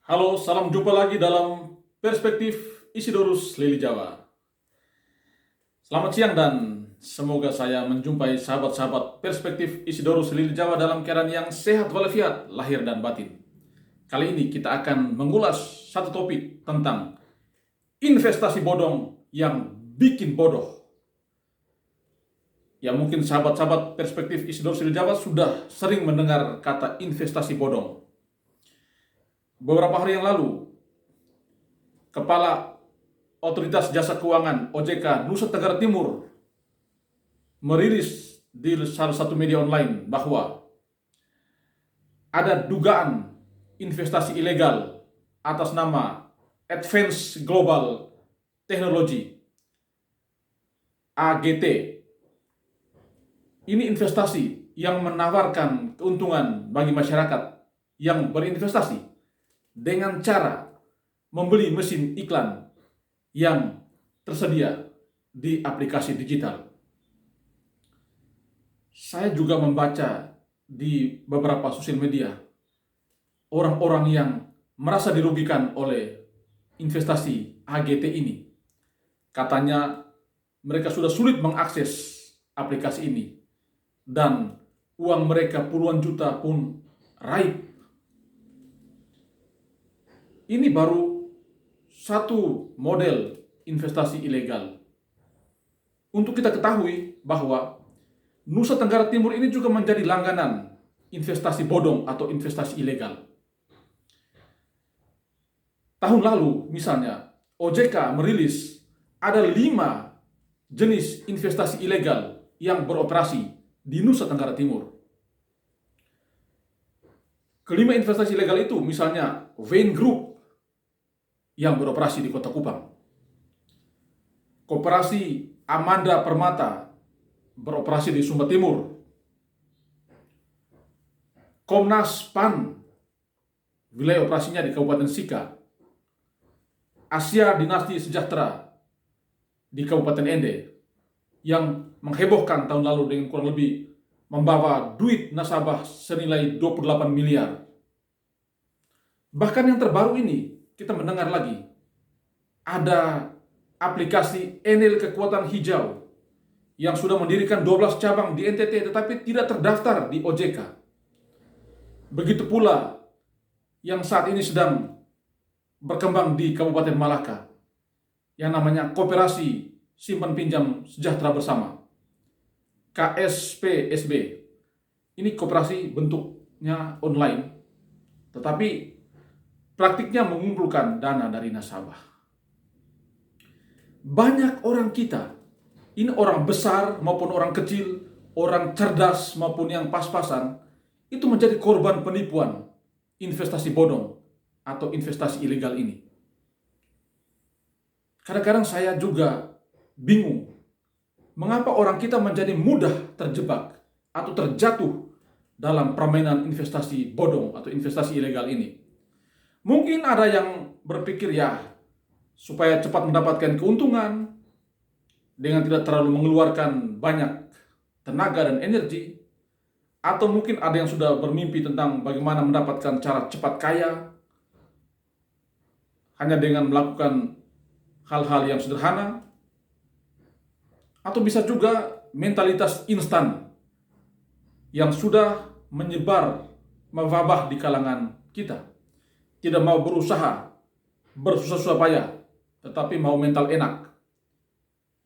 Halo, salam jumpa lagi dalam Perspektif Isidorus Lili Jawa. Selamat siang dan semoga saya menjumpai sahabat-sahabat Perspektif Isidorus Lili Jawa dalam keadaan yang sehat walafiat, lahir dan batin. Kali ini kita akan mengulas satu topik tentang investasi bodong yang bikin bodoh. Ya mungkin sahabat-sahabat Perspektif Isidorus Lili Jawa sudah sering mendengar kata investasi bodong. Beberapa hari yang lalu, Kepala Otoritas Jasa Keuangan OJK Nusa Tenggara Timur merilis di salah satu media online bahwa ada dugaan investasi ilegal atas nama Advanced Global Technology AGT. Ini investasi yang menawarkan keuntungan bagi masyarakat yang berinvestasi dengan cara membeli mesin iklan yang tersedia di aplikasi digital. Saya juga membaca di beberapa sosial media orang-orang yang merasa dirugikan oleh investasi AGT ini. Katanya mereka sudah sulit mengakses aplikasi ini dan uang mereka puluhan juta pun raib. Ini baru satu model investasi ilegal. Untuk kita ketahui bahwa Nusa Tenggara Timur ini juga menjadi langganan investasi bodong atau investasi ilegal. Tahun lalu misalnya OJK merilis ada 5 jenis investasi ilegal yang beroperasi di Nusa Tenggara Timur. Kelima investasi ilegal itu misalnya Vein Group yang beroperasi di Kota Kupang. Koperasi Amanda Permata beroperasi di Sumba Timur. Komnas PAN wilayah operasinya di Kabupaten Sika. Asia Dinasti Sejahtera di Kabupaten Ende yang menghebohkan tahun lalu dengan kurang lebih membawa duit nasabah senilai 28 miliar. Bahkan yang terbaru ini kita mendengar lagi ada aplikasi Enel Kekuatan Hijau yang sudah mendirikan 12 cabang di NTT tetapi tidak terdaftar di OJK. Begitu pula yang saat ini sedang berkembang di Kabupaten Malaka yang namanya Koperasi Simpan Pinjam Sejahtera Bersama KSPSB. Ini koperasi bentuknya online tetapi praktiknya mengumpulkan dana dari nasabah. Banyak orang kita, ini orang besar maupun orang kecil, orang cerdas maupun yang pas-pasan, itu menjadi korban penipuan investasi bodong atau investasi ilegal ini. Kadang-kadang saya juga bingung, mengapa orang kita menjadi mudah terjebak atau terjatuh dalam permainan investasi bodong atau investasi ilegal ini. Mungkin ada yang berpikir ya, supaya cepat mendapatkan keuntungan dengan tidak terlalu mengeluarkan banyak tenaga dan energi. Atau mungkin ada yang sudah bermimpi tentang bagaimana mendapatkan cara cepat kaya hanya dengan melakukan hal-hal yang sederhana. Atau bisa juga mentalitas instan yang sudah menyebar, mewabah di kalangan kita. Tidak mau berusaha, bersusah-susah payah, tetapi mau mental enak.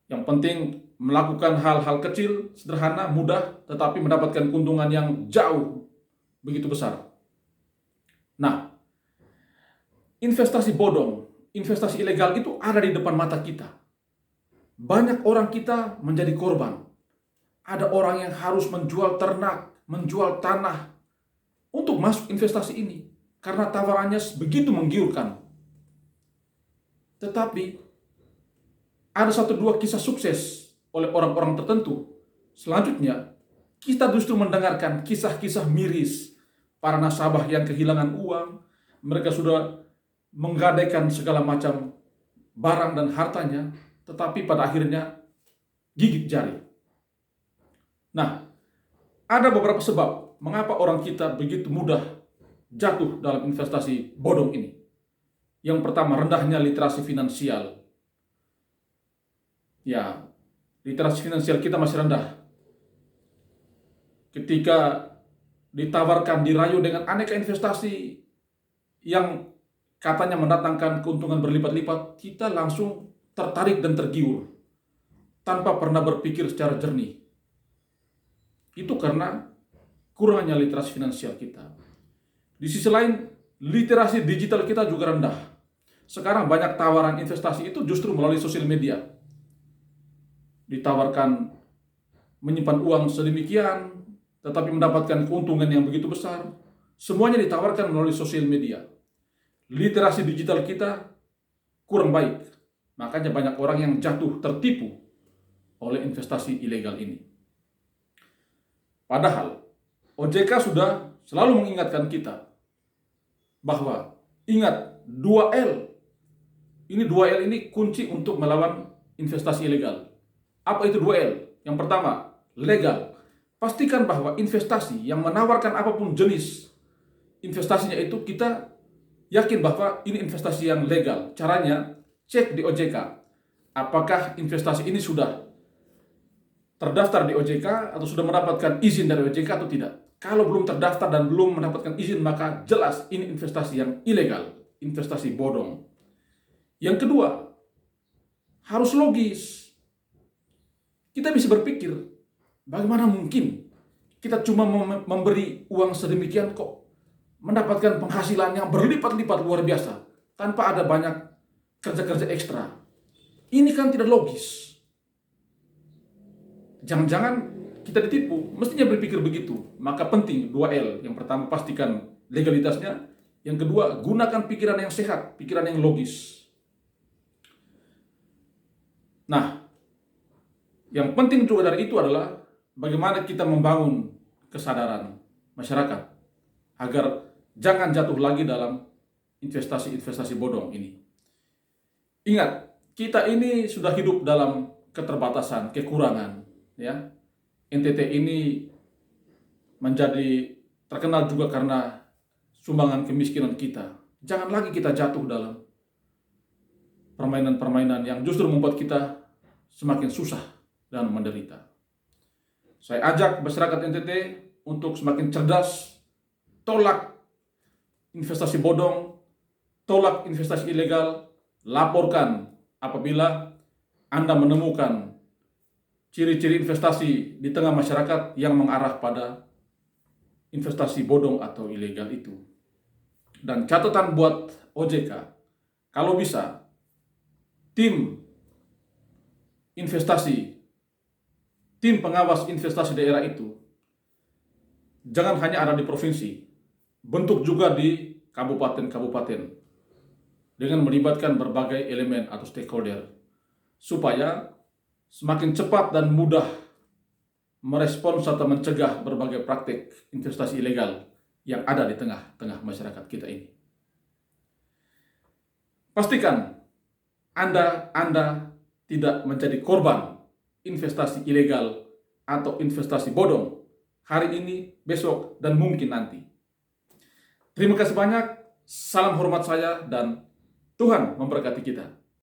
Yang penting melakukan hal-hal kecil, sederhana, mudah, tetapi mendapatkan keuntungan yang jauh begitu besar. Nah, investasi bodong, investasi ilegal itu ada di depan mata kita. Banyak orang kita menjadi korban. Ada orang yang harus menjual ternak, menjual tanah untuk masuk investasi ini. Karena tawarannya begitu menggiurkan. Tetapi ada 1-2 kisah sukses oleh orang-orang tertentu. Selanjutnya, kita justru mendengarkan kisah-kisah miris para nasabah yang kehilangan uang. Mereka sudah menggadaikan segala macam barang dan hartanya, tetapi pada akhirnya gigit jari. Nah, ada beberapa sebab mengapa orang kita begitu mudah jatuh dalam investasi bodong ini. Yang pertama, rendahnya literasi finansial. Ya, literasi finansial kita masih rendah. Ketika ditawarkan, dirayu dengan aneka investasi yang katanya mendatangkan keuntungan berlipat-lipat, kita langsung tertarik dan tergiur tanpa pernah berpikir secara jernih. Itu karena kurangnya literasi finansial kita. Di sisi lain, literasi digital kita juga rendah. Sekarang banyak tawaran investasi itu justru melalui sosial media. Ditawarkan menyimpan uang sedemikian, tetapi mendapatkan keuntungan yang begitu besar. Semuanya ditawarkan melalui sosial media. Literasi digital kita kurang baik. Makanya banyak orang yang jatuh tertipu oleh investasi ilegal ini. Padahal OJK sudah selalu mengingatkan kita bahwa ingat 2L. Ini 2L ini kunci untuk melawan investasi ilegal. Apa itu 2L? Yang pertama, legal. Pastikan bahwa investasi yang menawarkan apapun jenis investasinya itu kita yakin bahwa ini investasi yang legal. Caranya, cek di OJK. Apakah investasi ini sudah terdaftar di OJK atau sudah mendapatkan izin dari OJK atau tidak. Kalau belum terdaftar dan belum mendapatkan izin, maka jelas ini investasi yang ilegal, investasi bodong. Yang kedua, harus logis. Kita bisa berpikir, bagaimana mungkin kita cuma memberi uang sedemikian kok mendapatkan penghasilan yang berlipat-lipat luar biasa tanpa ada banyak kerja-kerja ekstra. Ini kan tidak logis. Jangan-jangan kita ditipu, mestinya berpikir begitu. Maka penting 2L. Yang pertama, pastikan legalitasnya. Yang kedua, gunakan pikiran yang sehat, pikiran yang logis. Nah, yang penting juga dari itu adalah bagaimana kita membangun kesadaran masyarakat agar jangan jatuh lagi dalam investasi-investasi bodong ini. Ingat, kita ini sudah hidup dalam keterbatasan, kekurangan. Ya, NTT ini menjadi terkenal juga karena sumbangan kemiskinan kita. Jangan lagi kita jatuh dalam permainan-permainan yang justru membuat kita semakin susah dan menderita. Saya ajak masyarakat NTT untuk semakin cerdas, tolak investasi bodong, tolak investasi ilegal, laporkan apabila Anda menemukan ciri-ciri investasi di tengah masyarakat yang mengarah pada investasi bodong atau ilegal itu. Dan catatan buat OJK, kalau bisa, tim investasi, tim pengawas investasi daerah itu, jangan hanya ada di provinsi, bentuk juga di kabupaten-kabupaten, dengan melibatkan berbagai elemen atau stakeholder, supaya semakin cepat dan mudah merespons atau mencegah berbagai praktik investasi ilegal yang ada di tengah-tengah masyarakat kita ini. Pastikan Anda tidak menjadi korban investasi ilegal atau investasi bodong hari ini, besok, dan mungkin nanti. Terima kasih banyak, salam hormat saya, dan Tuhan memberkati kita.